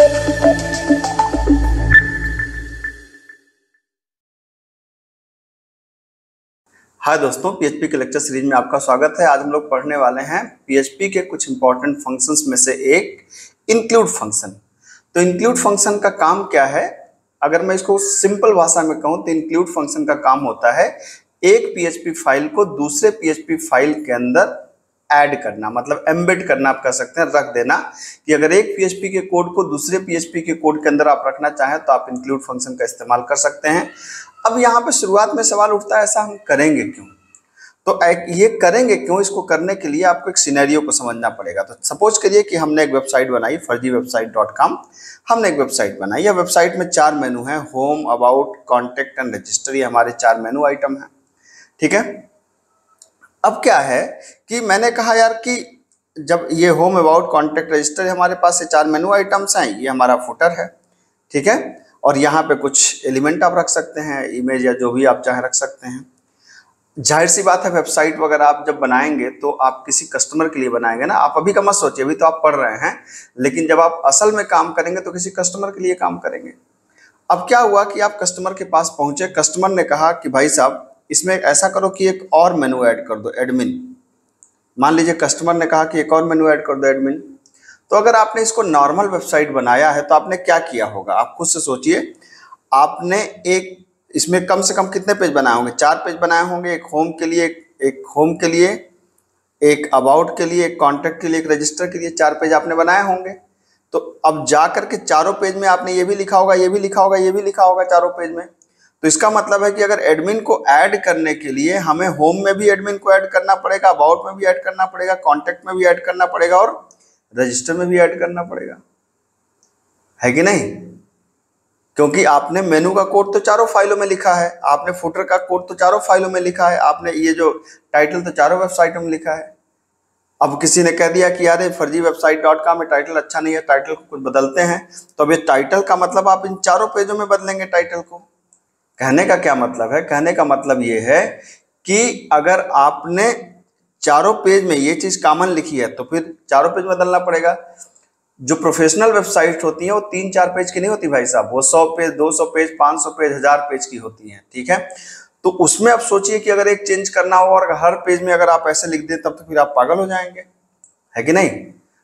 हाय दोस्तों, पीएचपी के lecture series में आपका स्वागत है। आज हम लोग पढ़ने वाले हैं पीएचपी के कुछ इंपॉर्टेंट फंक्शंस में से एक इंक्लूड फंक्शन। तो इंक्लूड फंक्शन का काम क्या है? अगर मैं इसको सिंपल भाषा में कहूं तो इंक्लूड फंक्शन का काम होता है एक पीएचपी फाइल को दूसरे पीएचपी फाइल के अंदर ऐड करना, मतलब एम्बेड करना आप कह सकते हैं, रख देना। कि अगर एक पीएचपी के कोड को दूसरे पीएचपी के कोड के अंदर आप रखना चाहें तो आप इंक्लूड फंक्शन का इस्तेमाल कर सकते हैं। अब यहाँ पे शुरुआत में सवाल उठता है, ऐसा हम करेंगे क्यों? तो ये करेंगे क्यों, इसको करने के लिए आपको एक सिनेरियो को समझना पड़ेगा। तो सपोज करिए कि हमने एक वेबसाइट बनाई, फर्जीवेबसाइट.com। हमने एक वेबसाइट बनाई। यह वेबसाइट में 4 मेनू हैं, home, about, contact and register. ये हमारे 4 मेनू आइटम हैं, ठीक है। अब क्या है कि मैंने कहा यार कि जब ये होम, अबाउट, कॉन्टेक्ट, रजिस्टर हमारे पास से 4 मेनू आइटम्स हैं, ये हमारा फुटर है, ठीक है। और यहाँ पे कुछ एलिमेंट आप रख सकते हैं, इमेज या जो भी आप चाहे रख सकते हैं। जाहिर सी बात है, वेबसाइट वगैरह आप जब बनाएंगे तो आप किसी कस्टमर के लिए बनाएंगे ना। आप अभी का मत सोचिए, अभी तो आप पढ़ रहे हैं, लेकिन जब आप असल में काम करेंगे तो किसी कस्टमर के लिए काम करेंगे। अब क्या हुआ कि आप कस्टमर के पास पहुंचे, कस्टमर ने कहा कि भाई साहब इसमें ऐसा करो कि एक और मेनू ऐड कर दो, एडमिन। मान लीजिए कस्टमर ने कहा कि एक और मेनू ऐड कर दो, एडमिन। तो अगर आपने इसको नॉर्मल वेबसाइट बनाया है तो आपने क्या किया होगा, आप खुद से सोचिए। आपने इसमें कम से कम कितने पेज बनाए होंगे? 4 पेज बनाए होंगे। एक होम के लिए, एक अबाउट के लिए, एक कॉन्टैक्ट के लिए, एक रजिस्टर के लिए, 4 पेज आपने बनाए होंगे। तो अब जा करके चारों पेज में आपने ये भी लिखा होगा, ये भी लिखा होगा, ये भी लिखा होगा चारों पेज में। तो इसका मतलब है कि अगर एडमिन को ऐड करने के लिए हमें होम में भी एडमिन को ऐड करना पड़ेगा, अबाउट में भी ऐड करना पड़ेगा, कॉन्टैक्ट में भी ऐड करना पड़ेगा और रजिस्टर में भी ऐड करना पड़ेगा, है कि नहीं? क्योंकि आपने मेनू का कोड तो चारों फाइलों में लिखा है, आपने फुटर का कोड तो चारों फाइलों में लिखा है, आपने ये जो टाइटल तो चारों वेबसाइटों में लिखा है। अब किसी ने कह दिया कि यार ये फर्जीवेबसाइट.com में टाइटल अच्छा नहीं है, टाइटल को कुछ बदलते हैं। तो अब ये टाइटल का मतलब आप इन चारों पेजों में बदलेंगे टाइटल को। कहने का क्या मतलब है? कहने का मतलब ये है कि अगर आपने चारों पेज में ये चीज कॉमन लिखी है तो फिर चारों पेज बदलना पड़ेगा। जो प्रोफेशनल वेबसाइट होती हैं वो 3-4 पेज की नहीं होती भाई साहब, वो 100 पेज, 200 पेज, 500 पेज, 1000 पेज की होती हैं, ठीक है। तो उसमें आप सोचिए कि अगर एक चेंज करना हो और हर पेज में अगर आप ऐसे लिख दें तब तो फिर आप पागल हो जाएंगे, है कि नहीं?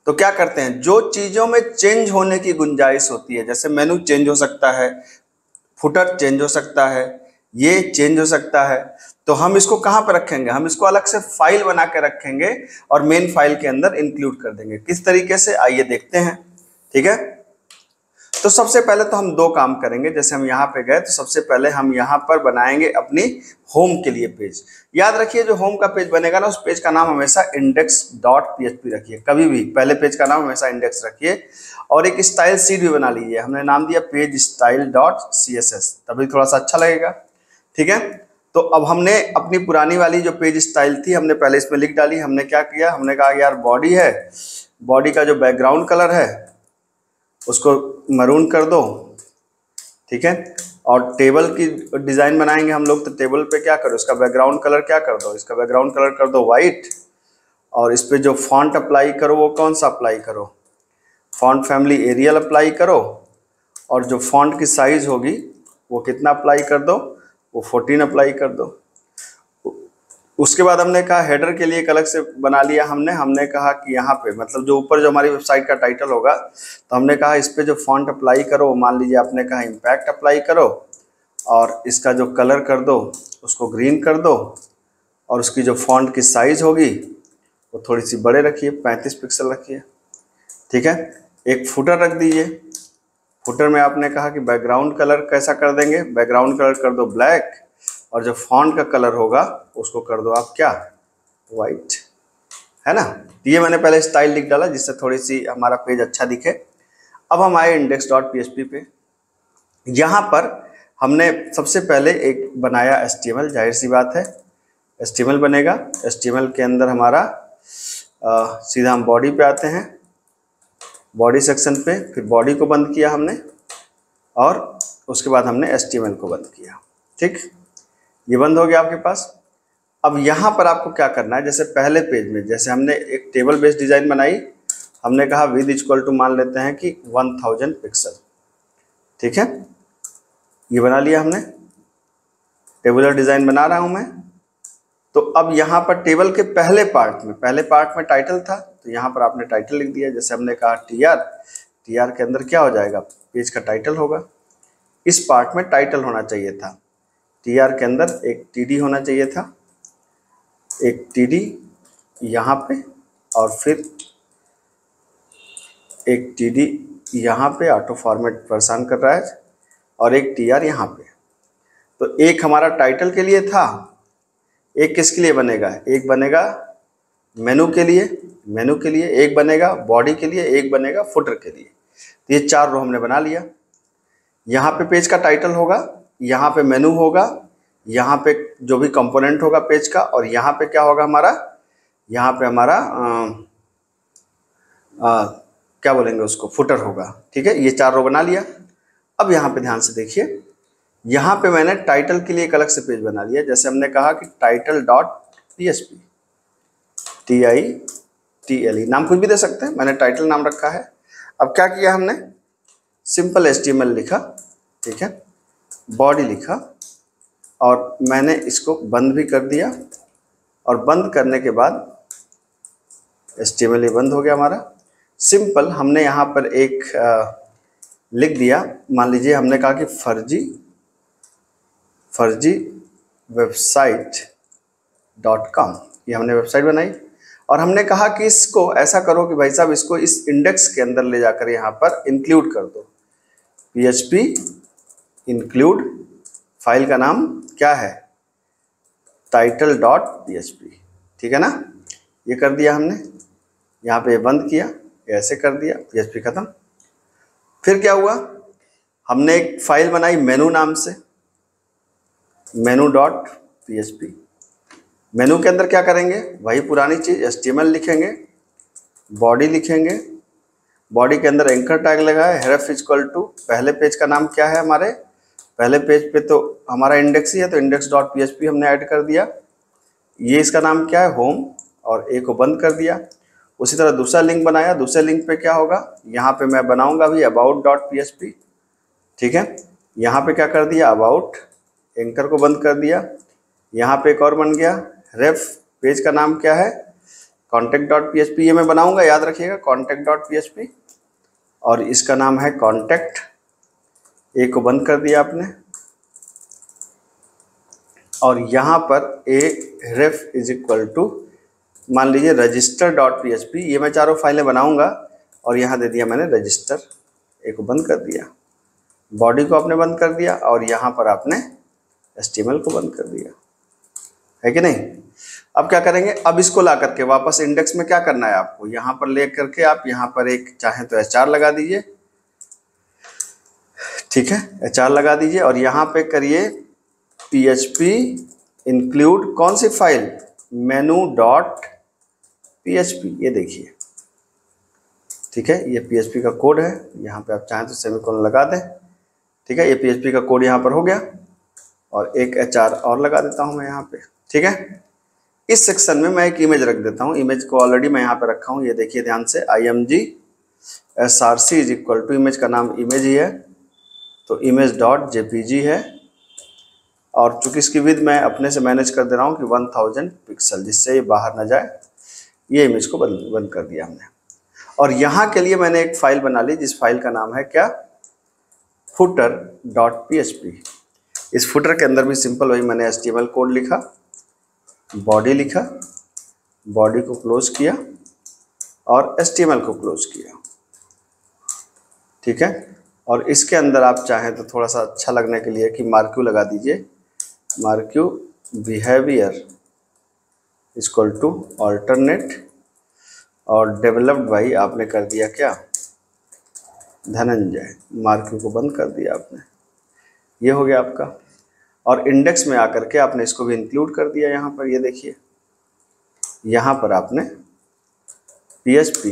तो क्या करते हैं, जो चीजों में चेंज होने की गुंजाइश होती है, जैसे मेनू चेंज हो सकता है, फुटर चेंज हो सकता है, ये चेंज हो सकता है, तो हम इसको कहाँ पर रखेंगे? हम इसको अलग से फाइल बना के रखेंगे और मेन फाइल के अंदर इंक्लूड कर देंगे। किस तरीके से, आइए देखते हैं, ठीक है। तो सबसे पहले तो हम 2 काम करेंगे। जैसे हम यहाँ पे गए तो सबसे पहले हम यहाँ पर बनाएंगे अपनी होम के लिए पेज। याद रखिए जो होम का पेज बनेगा ना, उस पेज का नाम हमेशा index.php रखिए। कभी भी पहले पेज का नाम हमेशा इंडेक्स रखिए। और एक स्टाइल शीट भी बना लीजिए, हमने नाम दिया पेज style.css, तभी थोड़ा सा अच्छा लगेगा, ठीक है। तो अब हमने अपनी पुरानी वाली जो पेज स्टाइल थी हमने पहले इसमें लिख डाली। हमने क्या किया, हमने कहा यार बॉडी है, बॉडी का जो बैकग्राउंड कलर है उसको मरून कर दो, ठीक है। और टेबल की डिजाइन बनाएंगे हम लोग, तो टेबल पे क्या करो, इसका बैकग्राउंड कलर क्या कर दो, इसका बैकग्राउंड कलर कर दो वाइट। और इस पे जो फॉन्ट अप्लाई करो वो कौन सा अप्लाई करो, फॉन्ट फैमिली एरियल अप्लाई करो। और जो फॉन्ट की साइज होगी वो कितना अप्लाई कर दो, वो 14 अप्लाई कर दो। उसके बाद हमने कहा हेडर के लिए एक अलग से बना लिया हमने कहा कि यहाँ पे मतलब जो ऊपर जो हमारी वेबसाइट का टाइटल होगा, तो हमने कहा इस पे जो फॉन्ट अप्लाई करो, मान लीजिए आपने कहा इम्पैक्ट अप्लाई करो और इसका जो कलर कर दो उसको ग्रीन कर दो। और उसकी जो फॉन्ट की साइज होगी वो थोड़ी सी बड़े रखिए, 35 पिक्सल रखिए, ठीक है। एक फुटर रख दीजिए। फुटर में आपने कहा कि बैकग्राउंड कलर कैसा कर देंगे, बैकग्राउंड कलर कर दो ब्लैक। और जो फॉन्ट का कलर होगा उसको कर दो आप क्या, वाइट, है ना। ये मैंने पहले स्टाइल लिख डाला जिससे थोड़ी सी हमारा पेज अच्छा दिखे। अब हम आए index.php पे। यहाँ पर हमने सबसे पहले एक बनाया HTML, जाहिर सी बात है HTML बनेगा। HTML के अंदर हमारा सीधा हम बॉडी पे आते हैं, बॉडी सेक्शन पे, फिर बॉडी को बंद किया हमने और उसके बाद हमने HTML को बंद किया, ठीक। ये बंद हो गया आपके पास। अब यहाँ पर आपको क्या करना है, जैसे पहले पेज में जैसे हमने एक टेबल बेस्ड डिज़ाइन बनाई, हमने कहा विद इक्वल टू मान लेते हैं कि 1000 पिक्सल। ठीक है, ये बना लिया हमने, टेबुलर डिजाइन बना रहा हूं मैं। तो अब यहाँ पर टेबल के पहले पार्ट में टाइटल था, तो यहाँ पर आपने टाइटल लिख दिया। जैसे हमने कहा टीआर के अंदर क्या हो जाएगा, पेज का टाइटल होगा। इस पार्ट में टाइटल होना चाहिए था, टीआर के अंदर एक टीडी होना चाहिए था, एक टीडी यहाँ पे और फिर एक टीडी यहाँ पे, ऑटो फॉर्मेट परेशान कर रहा है, और एक टीआर यहाँ पे। तो एक हमारा टाइटल के लिए था, एक किसके लिए बनेगा, एक बनेगा मेनू के लिए, एक बनेगा बॉडी के लिए, एक बनेगा फुटर के लिए। तो ये 4 रो हमने बना लिया। यहाँ पे पेज का टाइटल होगा, यहाँ पे मेनू होगा, यहाँ पे जो भी कंपोनेंट होगा पेज का, और यहाँ पे क्या होगा हमारा, यहाँ पे हमारा क्या बोलेंगे उसको, फुटर होगा। ठीक है, ये 4 रो बना लिया। अब यहाँ पे ध्यान से देखिए, यहाँ पे मैंने टाइटल के लिए एक अलग से पेज बना लिया। जैसे हमने कहा कि टाइटल डॉट PHP, TITLE, नाम कुछ भी दे सकते हैं, मैंने टाइटल नाम रखा है। अब क्या किया हमने, सिंपल HTML लिखा, ठीक है, बॉडी लिखा, और मैंने इसको बंद भी कर दिया। और बंद करने के बाद HTML ये बंद हो गया हमारा। सिंपल हमने यहाँ पर एक लिख दिया, मान लीजिए हमने कहा कि फर्जी website.com, ये हमने वेबसाइट बनाई। और हमने कहा कि इसको ऐसा करो कि भाई साहब इसको इस इंडेक्स के अंदर ले जाकर यहाँ पर इंक्लूड कर दो, PHP इंक्लूड, फाइल का नाम क्या है, title.php। ठीक है ना, ये कर दिया हमने, यहाँ पे बंद किया, ऐसे कर दिया, PHP खत्म। फिर क्या हुआ, हमने एक फाइल बनाई मेनू नाम से, menu.php। मेनू के अंदर क्या करेंगे, वही पुरानी चीज, HTML लिखेंगे, बॉडी लिखेंगे, बॉडी के अंदर एंकर टैग लगा है, href इक्वल टू, पहले पेज का नाम क्या है हमारे, पहले पेज पे तो हमारा इंडेक्स ही है, तो index.php हमने ऐड कर दिया। ये इसका नाम क्या है, होम, और ए को बंद कर दिया। उसी तरह दूसरा लिंक बनाया, दूसरे लिंक पे क्या होगा, यहाँ पे मैं बनाऊंगा अभी about.php। ठीक है, यहाँ पे क्या कर दिया, अबाउट, एंकर को बंद कर दिया। यहाँ पे एक और बन गया, रेफ, पेज का नाम क्या है, contact.php, ये मैं बनाऊंगा, याद रखिएगा, contact.php, और इसका नाम है कॉन्टैक्ट, ए को बंद कर दिया आपने। और यहाँ पर ए रेफ इज इक्वल टू, मान लीजिए register.php, ये मैं 4 फाइलें बनाऊंगा, और यहाँ दे दिया मैंने रजिस्टर, ए को बंद कर दिया, बॉडी को आपने बंद कर दिया, और यहाँ पर आपने HTML को बंद कर दिया, है कि नहीं। अब क्या करेंगे, अब इसको ला करके वापस इंडेक्स में क्या करना है आपको, यहाँ पर ले करके आप यहाँ पर एक चाहे तो HR लगा दीजिए, ठीक है, HR लगा दीजिए, और यहाँ पे करिए PHP इंक्लूड कौन सी फाइल, menu.php, ये देखिए, ठीक है, ये PHP का कोड है, यहाँ पे आप चाहें तो सेमीकोलन लगा दें। ठीक है, ये PHP का कोड यहाँ पर हो गया, और एक HR और लगा देता हूँ मैं यहाँ पे। ठीक है, इस सेक्शन में मैं एक इमेज रख देता हूँ, इमेज को ऑलरेडी मैं यहाँ पे रखा हूँ, ये देखिए ध्यान से, img src is equal to, image का नाम इमेज ही है, तो image.jpg है, और चूंकि इसकी विड्थ मैं अपने से मैनेज कर दे रहा हूँ कि 1000 पिक्सल, जिससे ये बाहर ना जाए। ये इमेज को बंद कर दिया हमने। और यहाँ के लिए मैंने एक फाइल बना ली, जिस फाइल का नाम है क्या, footer.php। इस फुटर के अंदर भी सिंपल वही मैंने HTML कोड लिखा, बॉडी लिखा, बॉडी को क्लोज किया, और HTML को क्लोज किया। ठीक है, और इसके अंदर आप चाहें तो थोड़ा सा अच्छा लगने के लिए कि मार्क्यू लगा दीजिए, marquee behaviour equal to alternate, और डेवलप्ड बाई आपने कर दिया क्या, धनंजय, मार्क्यू को बंद कर दिया आपने। ये हो गया आपका। और इंडेक्स में आकर के आपने इसको भी इंक्लूड कर दिया यहाँ पर, ये देखिए, यहाँ पर आपने PHP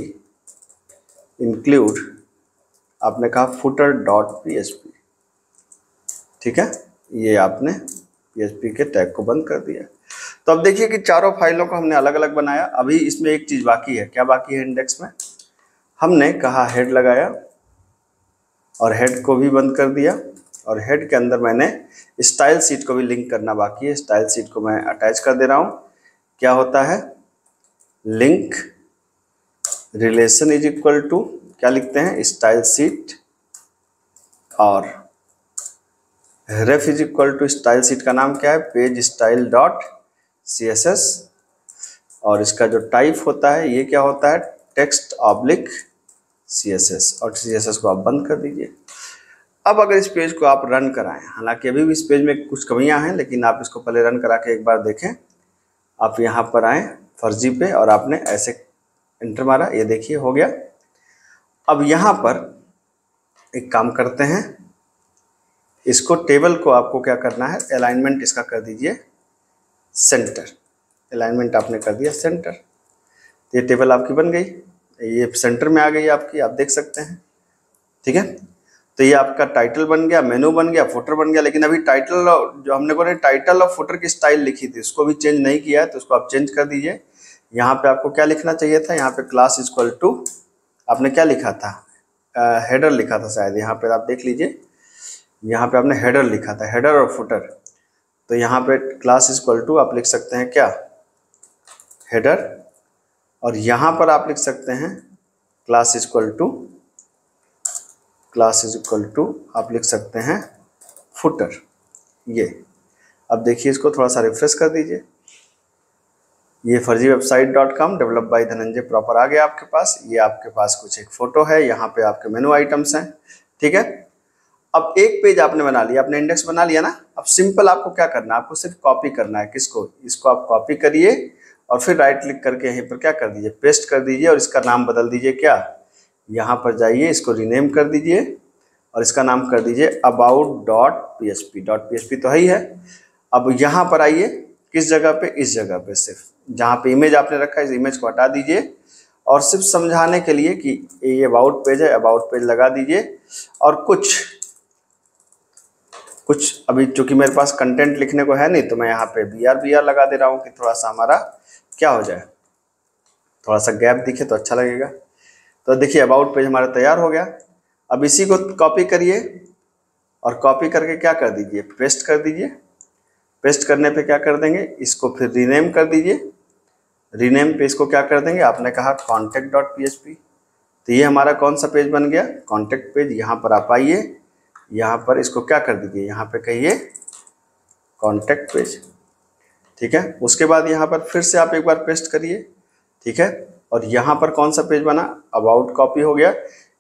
इंक्लूड, आपने कहा footer.php। ठीक है, ये आपने PHP के टैग को बंद कर दिया। तो अब देखिए कि चारों फाइलों को हमने अलग अलग बनाया। अभी इसमें एक चीज़ बाकी है, क्या बाकी है इंडेक्स में, हमने कहा हेड लगाया और हेड को भी बंद कर दिया, और हेड के अंदर मैंने स्टाइल शीट को भी लिंक करना बाकी है। स्टाइल शीट को मैं अटैच कर दे रहा हूँ। क्या होता है, link relation is equal to, क्या लिखते हैं, स्टाइल शीट, और ref is equal to, style sheet का नाम क्या है, पेज स्टाइल डॉट CSS, और इसका जो टाइप होता है ये क्या होता है, टेक्स्ट ऑब्लिक CSS, और CSS को आप बंद कर दीजिए। अब अगर इस पेज को आप रन कराएं, हालांकि अभी भी इस पेज में कुछ कमियां हैं, लेकिन आप इसको पहले रन करा के एक बार देखें। आप यहाँ पर आए फर्जी पे और आपने ऐसे एंटर मारा, ये देखिए हो गया। अब यहाँ पर एक काम करते हैं, इसको टेबल को आपको क्या करना है, अलाइनमेंट इसका कर दीजिए सेंटर। अलाइनमेंट आपने कर दिया सेंटर, तो ये टेबल आपकी बन गई, ये सेंटर में आ गई आपकी, आप देख सकते हैं। ठीक है, तो ये आपका टाइटल बन गया, मेनू बन गया, फुटर बन गया। लेकिन अभी टाइटल जो हमने को टाइटल और फुटर की स्टाइल लिखी थी उसको भी चेंज नहीं किया है, तो उसको आप चेंज कर दीजिए। यहाँ पे आपको क्या लिखना चाहिए था, यहाँ पे क्लास इक्वल टू, आपने क्या लिखा था, हेडर लिखा था शायद। यहाँ पे आप देख लीजिए, यहाँ पे आपने हेडर लिखा था, हेडर और फुटर। तो यहाँ पे क्लास इक्वल टू आप लिख सकते हैं क्या, हेडर, और यहाँ पर आप लिख सकते हैं class equal to, class is equal to आप लिख सकते हैं फुटर। ये अब देखिए, इसको थोड़ा सा रिफ्रेश कर दीजिए। ये फर्जीवेबसाइट.com डेवलप बाय धनंजय प्रॉपर आ गया आपके पास। ये आपके पास कुछ एक फोटो है, यहाँ पे आपके मेनू आइटम्स हैं। ठीक है, अब एक पेज आपने बना लिया, आपने इंडेक्स बना लिया ना। अब सिंपल आपको क्या करना है, आपको सिर्फ कॉपी करना है। किसको, इसको आप कॉपी करिए और फिर राइट क्लिक करके यहीं पर क्या कर दीजिए, पेस्ट कर दीजिए, और इसका नाम बदल दीजिए क्या, यहाँ पर जाइए, इसको रीनेम कर दीजिए और इसका नाम कर दीजिए about.php। .php तो है ही है। अब यहाँ पर आइए, किस जगह पे, इस जगह पे, सिर्फ जहाँ पे इमेज आपने रखा है इस इमेज को हटा दीजिए, और सिर्फ समझाने के लिए कि ये अबाउट पेज है, अबाउट पेज लगा दीजिए। और कुछ अभी चूंकि मेरे पास कंटेंट लिखने को है नहीं, तो मैं यहाँ पे BR लगा दे रहा हूँ कि थोड़ा सा हमारा क्या हो जाए, थोड़ा सा गैप दिखे तो अच्छा लगेगा। तो देखिए अबाउट पेज हमारा तैयार हो गया। अब इसी को कॉपी करिए और कॉपी करके क्या कर दीजिए, पेस्ट कर दीजिए। पेस्ट करने पे क्या कर देंगे, इसको फिर रीनेम कर दीजिए। रीनेम पे इसको क्या कर देंगे, आपने कहा contact.php। तो ये हमारा कौन सा पेज बन गया, कॉन्टेक्ट पेज। यहाँ पर आप आइए, यहाँ पर इसको क्या कर दीजिए, यहाँ पे कहिए कॉन्टेक्ट पेज। ठीक है, उसके बाद यहाँ पर फिर से आप एक बार पेस्ट करिए। ठीक है, और यहाँ पर कौन सा पेज बना, अबाउट कॉपी हो गया,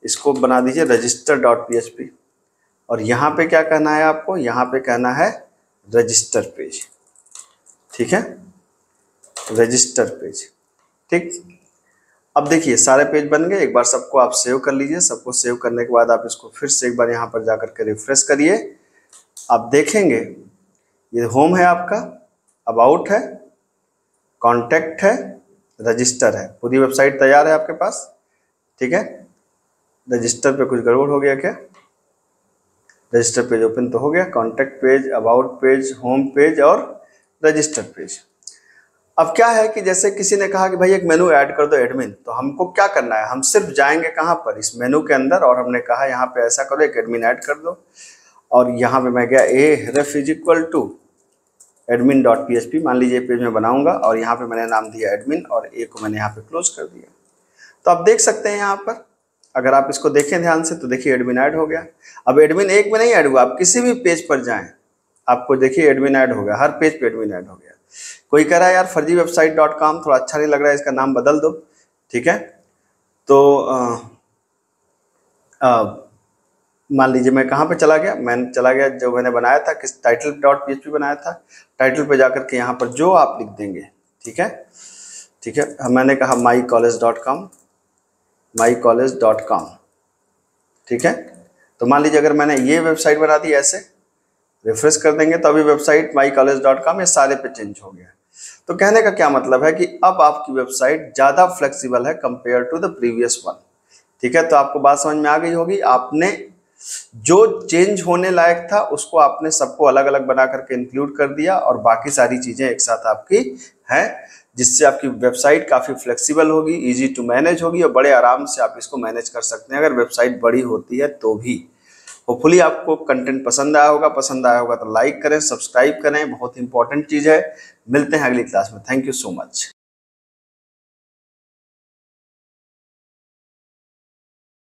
इसको बना दीजिए register.php। और यहाँ पे क्या कहना है आपको, यहाँ पे कहना है रजिस्टर पेज। ठीक है, रजिस्टर पेज। ठीक, अब देखिए सारे पेज बन गए। एक बार सबको आप सेव कर लीजिए। सबको सेव करने के बाद आप इसको फिर से एक बार यहाँ पर जाकर के रिफ्रेश करिए। आप देखेंगे ये होम है आपका, अबाउट है, कॉन्टैक्ट है, रजिस्टर है, पूरी वेबसाइट तैयार है आपके पास। ठीक है, रजिस्टर पे कुछ गड़बड़ हो गया क्या, रजिस्टर पेज ओपन तो हो गया, contact page, about page, home page और रजिस्टर पेज। अब क्या है कि जैसे किसी ने कहा कि भाई एक मेनू ऐड कर दो एडमिन, तो हमको क्या करना है, हम सिर्फ जाएंगे कहाँ पर, इस मेनू के अंदर, और हमने कहा यहाँ पे ऐसा करो एक एडमिन ऐड कर दो। और यहाँ पे मैं गया href is equal to admin.php, मान लीजिए पेज में बनाऊंगा, और यहाँ पे मैंने नाम दिया एडमिन, और ए को मैंने यहाँ पे क्लोज कर दिया। तो आप देख सकते हैं यहाँ पर, अगर आप इसको देखें ध्यान से तो देखिए एडमिन ऐड हो गया। अब एडमिन एक में नहीं ऐड हुआ, आप किसी भी पेज पर जाएं आपको देखिए एडमिन ऐड हो गया, हर पेज पे एडमिन ऐड हो गया। कोई कह रहा है यार फर्जीवेबसाइट.com थोड़ा अच्छा नहीं लग रहा है, इसका नाम बदल दो। ठीक है, तो मान लीजिए मैं कहाँ पे चला गया, मैंने चला गया जो मैंने बनाया था, किस title.php बनाया था, टाइटल पे जाकर के यहाँ पर जो आप लिख देंगे। ठीक है, ठीक है, मैंने कहा mycollege.com, mycollege.com। ठीक है, तो मान लीजिए अगर मैंने ये वेबसाइट बना दी, ऐसे रिफ्रेश कर देंगे तो अभी वेबसाइट mycollege.com ये सारे पे चेंज हो गया। तो कहने का क्या मतलब है कि अब आपकी वेबसाइट ज़्यादा फ्लेक्सिबल है compare to the previous one. ठीक है, तो आपको बात समझ में आ गई होगी। आपने जो चेंज होने लायक था उसको आपने सबको अलग अलग बना करके इंक्लूड कर दिया और बाकी सारी चीजें एक साथ आपकी हैं, जिससे आपकी वेबसाइट काफी फ्लेक्सिबल होगी, इजी टू मैनेज होगी और बड़े आराम से आप इसको मैनेज कर सकते हैं अगर वेबसाइट बड़ी होती है तो भी। होपफुली आपको कंटेंट पसंद आया होगा तो लाइक करें, सब्सक्राइब करें, बहुत इंपॉर्टेंट चीज है। मिलते हैं अगली क्लास में। Thank you so much.